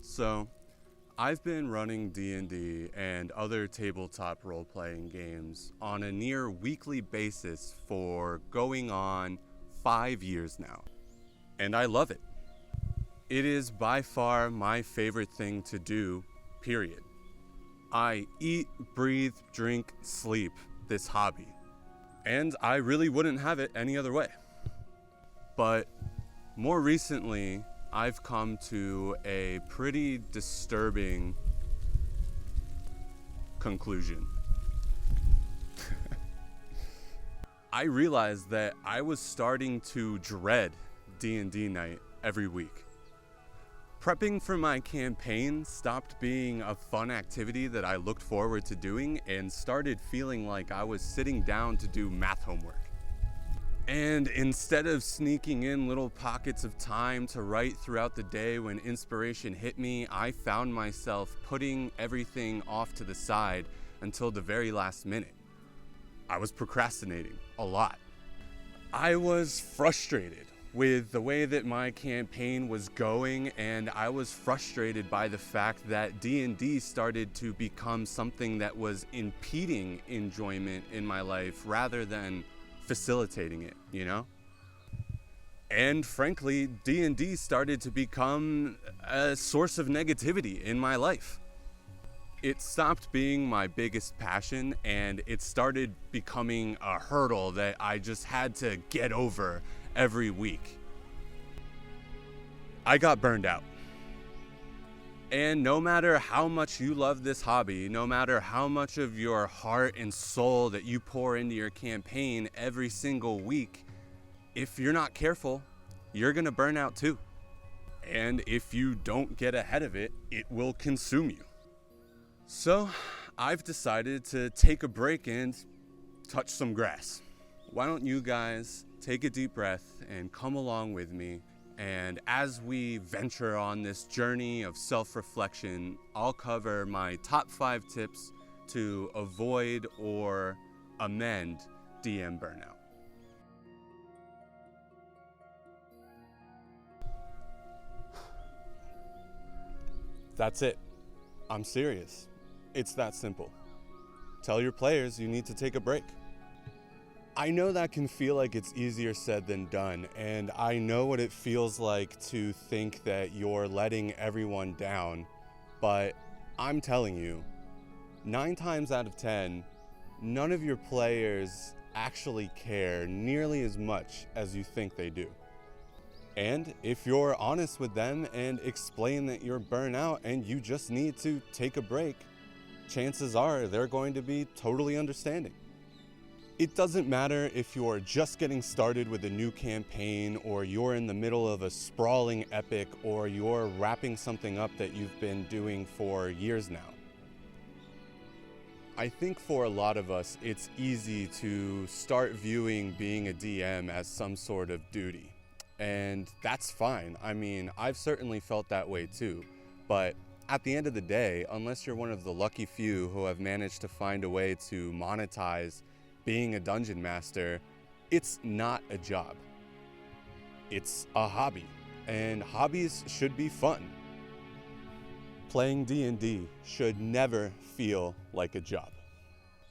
So, I've been running D&D and other tabletop role-playing games on a near weekly basis for going on 5 years now. And I love it. It is by far my favorite thing to do, period. I eat, breathe, drink, sleep this hobby. And I really wouldn't have it any other way. But more recently, I've come to a pretty disturbing conclusion. I realized that I was starting to dread D&D night every week. Prepping for my campaign stopped being a fun activity that I looked forward to doing and started feeling like I was sitting down to do math homework. And instead of sneaking in little pockets of time to write throughout the day when inspiration hit me, I found myself putting everything off to the side until the very last minute. I was procrastinating a lot. I was frustrated with the way that my campaign was going, and I was frustrated by the fact that D&D started to become something that was impeding enjoyment in my life rather than facilitating it, you know? And frankly, D&D started to become a source of negativity in my life. It stopped being my biggest passion, and it started becoming a hurdle that I just had to get over every week. I got burned out. And no matter how much you love this hobby, no matter how much of your heart and soul that you pour into your campaign every single week, if you're not careful, you're gonna burn out too. And if you don't get ahead of it, it will consume you. So I've decided to take a break and touch some grass. Why don't you guys take a deep breath and come along with me? And as we venture on this journey of self-reflection, I'll cover my top 5 tips to avoid or amend DM burnout. That's it. I'm serious. It's that simple. Tell your players you need to take a break. I know that can feel like it's easier said than done, and I know what it feels like to think that you're letting everyone down, but I'm telling you, 9 times out of 10, none of your players actually care nearly as much as you think they do. And if you're honest with them and explain that you're burnt out and you just need to take a break, chances are they're going to be totally understanding. It doesn't matter if you're just getting started with a new campaign, or you're in the middle of a sprawling epic, or you're wrapping something up that you've been doing for years now. I think for a lot of us, it's easy to start viewing being a DM as some sort of duty. And that's fine. I mean, I've certainly felt that way too. But at the end of the day, unless you're one of the lucky few who have managed to find a way to monetize being a dungeon master, it's not a job. It's a hobby, and hobbies should be fun. Playing D&D should never feel like a job.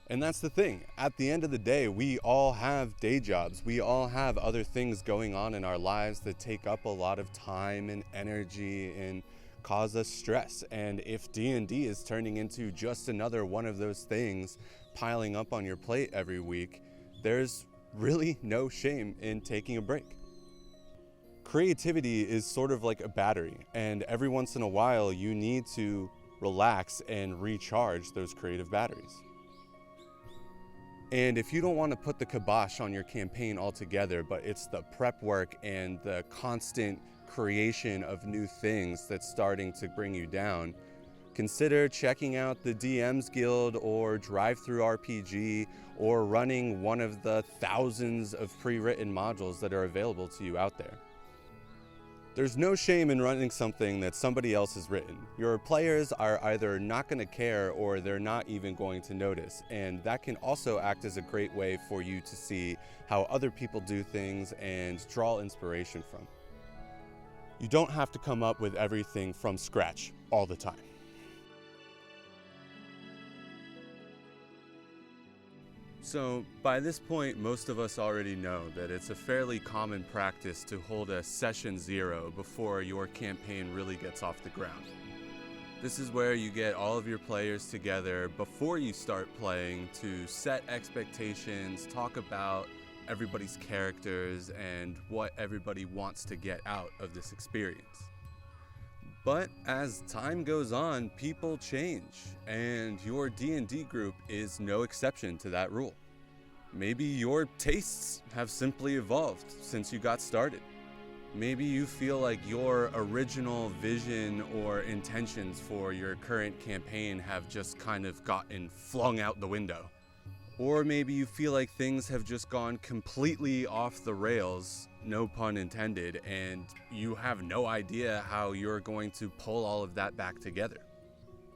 And that's the thing. At the end of the day, we all have day jobs. We all have other things going on in our lives that take up a lot of time and energy and cause us stress. And if D&D is turning into just another one of those things piling up on your plate every week, there's really no shame in taking a break. Creativity is sort of like a battery, and every once in a while you need to relax and recharge those creative batteries. And if you don't want to put the kibosh on your campaign altogether, but it's the prep work and the constant creation of new things that's starting to bring you down, consider checking out the DM's Guild or Drive-Thru RPG, or running one of the thousands of pre-written modules that are available to you out there. There's no shame in running something that somebody else has written. Your players are either not going to care or they're not even going to notice, and that can also act as a great way for you to see how other people do things and draw inspiration from. You don't have to come up with everything from scratch all the time. So by this point, most of us already know that it's a fairly common practice to hold a session 0 before your campaign really gets off the ground. This is where you get all of your players together before you start playing to set expectations, talk about everybody's characters and what everybody wants to get out of this experience. But as time goes on, people change, and your D&D group is no exception to that rule. Maybe your tastes have simply evolved since you got started. Maybe you feel like your original vision or intentions for your current campaign have just kind of gotten flung out the window. Or maybe you feel like things have just gone completely off the rails, no pun intended, and you have no idea how you're going to pull all of that back together.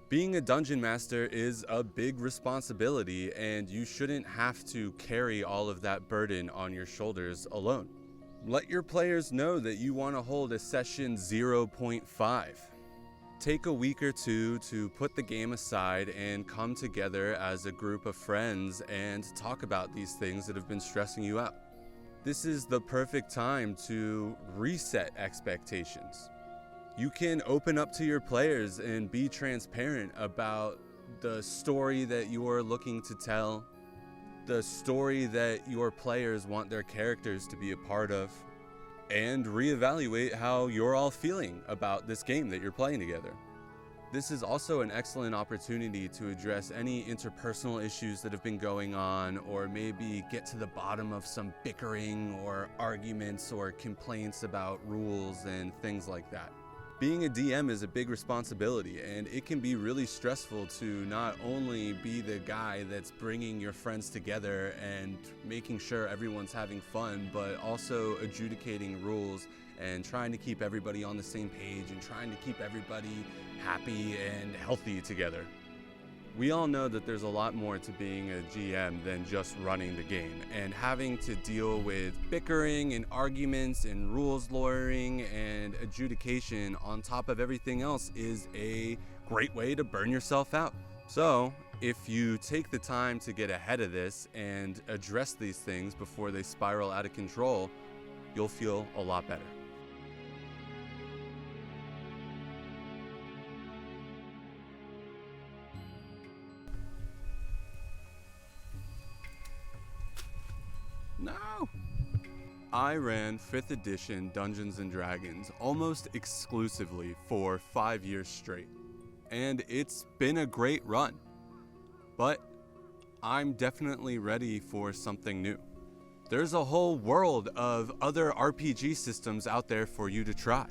Being a dungeon master is a big responsibility, and you shouldn't have to carry all of that burden on your shoulders alone. Let your players know that you want to hold a session 0.5. Take a week or two to put the game aside and come together as a group of friends and talk about these things that have been stressing you out. This is the perfect time to reset expectations. You can open up to your players and be transparent about the story that you're looking to tell, the story that your players want their characters to be a part of, and reevaluate how you're all feeling about this game that you're playing together. This is also an excellent opportunity to address any interpersonal issues that have been going on, or maybe get to the bottom of some bickering or arguments or complaints about rules and things like that. Being a DM is a big responsibility, and it can be really stressful to not only be the guy that's bringing your friends together and making sure everyone's having fun, but also adjudicating rules and trying to keep everybody on the same page and trying to keep everybody happy and healthy together. We all know that there's a lot more to being a GM than just running the game, and having to deal with bickering and arguments and rules lawyering and adjudication on top of everything else is a great way to burn yourself out. So if you take the time to get ahead of this and address these things before they spiral out of control, you'll feel a lot better. No! I ran 5th edition Dungeons & Dragons almost exclusively for 5 years straight, and it's been a great run. But I'm definitely ready for something new. There's a whole world of other RPG systems out there for you to try.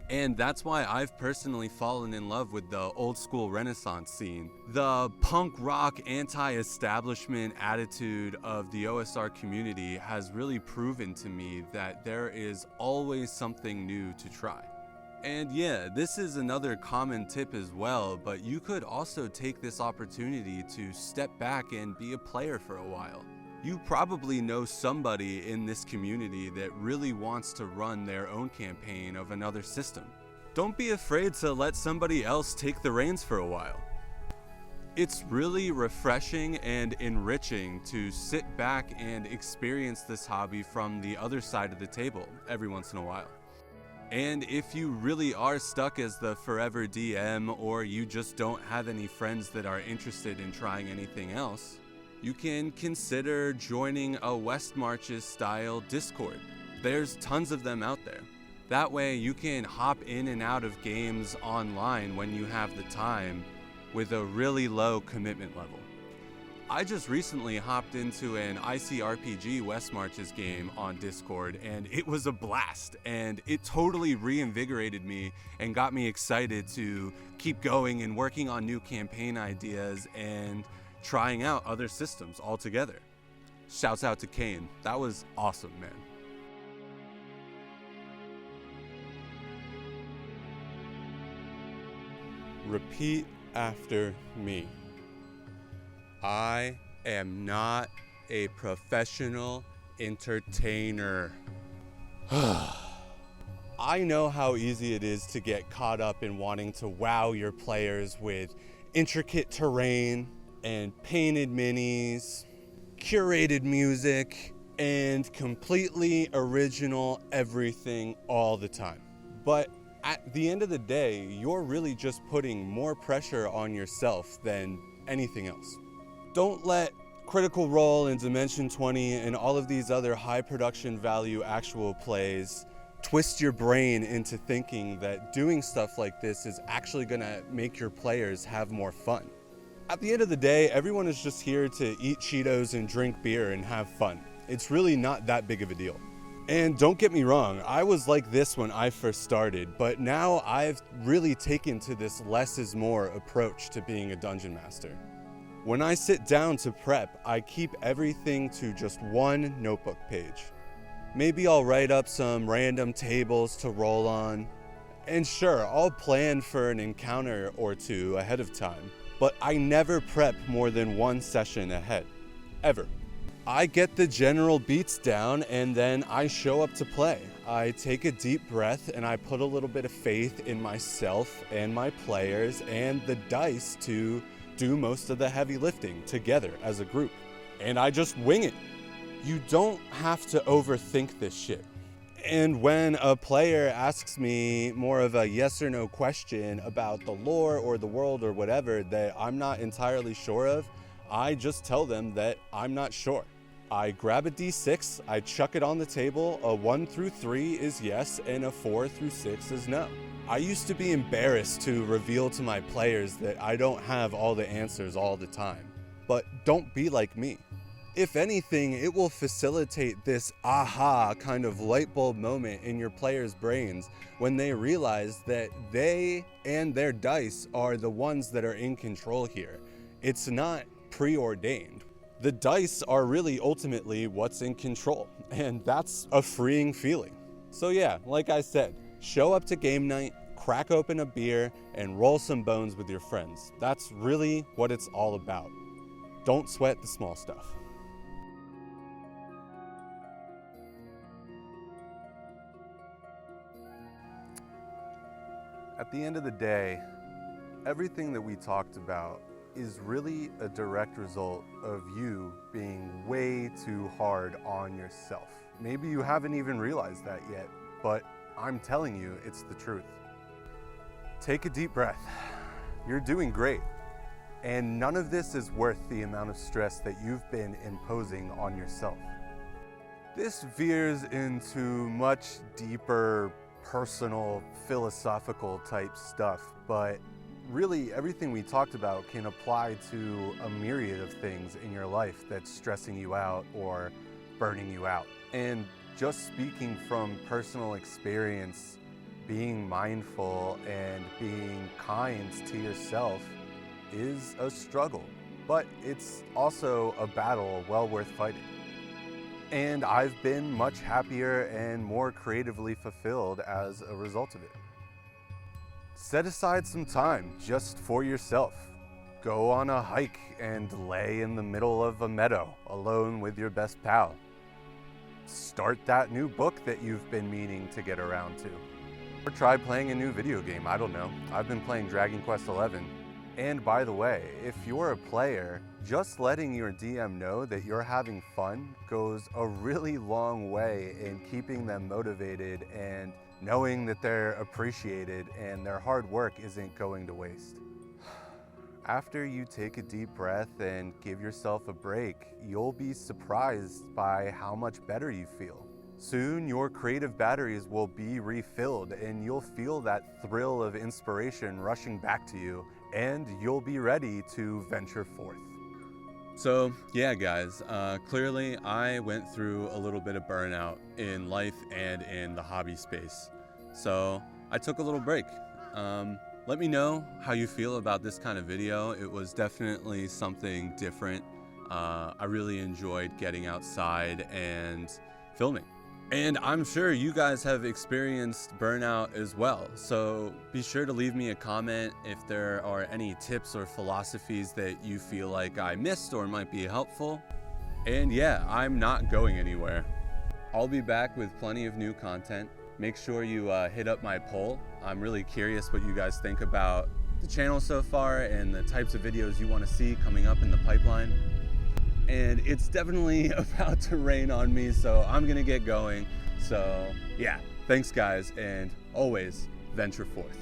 And that's why I've personally fallen in love with the old school Renaissance scene. The punk rock anti-establishment attitude of the OSR community has really proven to me that there is always something new to try. And yeah, this is another common tip as well, but you could also take this opportunity to step back and be a player for a while. You probably know somebody in this community that really wants to run their own campaign of another system. Don't be afraid to let somebody else take the reins for a while. It's really refreshing and enriching to sit back and experience this hobby from the other side of the table every once in a while. And if you really are stuck as the forever DM, or you just don't have any friends that are interested in trying anything else, you can consider joining a West Marches style Discord. There's tons of them out there. That way you can hop in and out of games online when you have the time with a really low commitment level. I just recently hopped into an ICRPG West Marches game on Discord, and it was a blast, and it totally reinvigorated me and got me excited to keep going and working on new campaign ideas and trying out other systems altogether. Shouts out to Kane. That was awesome, man. Repeat after me. I am not a professional entertainer. I know how easy it is to get caught up in wanting to wow your players with intricate terrain and painted minis, curated music, and completely original everything all the time. But at the end of the day, you're really just putting more pressure on yourself than anything else. Don't let Critical Role and Dimension 20 and all of these other high production value actual plays twist your brain into thinking that doing stuff like this is actually gonna make your players have more fun. At the end of the day, everyone is just here to eat Cheetos and drink beer and have fun. It's really not that big of a deal. And don't get me wrong, I was like this when I first started, but now I've really taken to this less is more approach to being a dungeon master. When I sit down to prep, I keep everything to just one notebook page. Maybe I'll write up some random tables to roll on. And sure, I'll plan for an encounter or two ahead of time, but I never prep more than one session ahead, ever. I get the general beats down and then I show up to play. I take a deep breath and I put a little bit of faith in myself and my players and the dice to do most of the heavy lifting together as a group. And I just wing it. You don't have to overthink this shit. And when a player asks me more of a yes or no question about the lore or the world or whatever that I'm not entirely sure of, I just tell them that I'm not sure. I grab a D6, I chuck it on the table, a 1 through 3 is yes, and a 4 through 6 is no. I used to be embarrassed to reveal to my players that I don't have all the answers all the time. But don't be like me. If anything, it will facilitate this aha kind of light bulb moment in your players' brains when they realize that they and their dice are the ones that are in control here. It's not preordained. The dice are really ultimately what's in control, and that's a freeing feeling. So yeah, like I said, show up to game night, crack open a beer, and roll some bones with your friends. That's really what it's all about. Don't sweat the small stuff. At the end of the day, everything that we talked about is really a direct result of you being way too hard on yourself. Maybe you haven't even realized that yet, but I'm telling you, it's the truth. Take a deep breath. You're doing great. And none of this is worth the amount of stress that you've been imposing on yourself. This veers into much deeper, personal, philosophical type stuff, but really everything we talked about can apply to a myriad of things in your life that's stressing you out or burning you out. And just speaking from personal experience, being mindful and being kind to yourself is a struggle, but it's also a battle well worth fighting. And I've been much happier and more creatively fulfilled as a result of it. Set aside some time just for yourself. Go on a hike and lay in the middle of a meadow alone with your best pal. Start that new book that you've been meaning to get around to. Or try playing a new video game, I don't know. I've been playing Dragon Quest XI. And by the way, if you're a player, just letting your DM know that you're having fun goes a really long way in keeping them motivated and knowing that they're appreciated and their hard work isn't going to waste. After you take a deep breath and give yourself a break, you'll be surprised by how much better you feel. Soon your creative batteries will be refilled and you'll feel that thrill of inspiration rushing back to you, and you'll be ready to venture forth. So yeah guys, clearly I went through a little bit of burnout in life and in the hobby space. So I took a little break. Let me know how you feel about this kind of video. It was definitely something different. I really enjoyed getting outside and filming. And I'm sure you guys have experienced burnout as well. So be sure to leave me a comment if there are any tips or philosophies that you feel like I missed or might be helpful. And yeah, I'm not going anywhere. I'll be back with plenty of new content. Make sure you hit up my poll. I'm really curious what you guys think about the channel so far and the types of videos you want to see coming up in the pipeline. And it's definitely about to rain on me, so I'm gonna get going. So yeah, thanks guys, and always venture forth.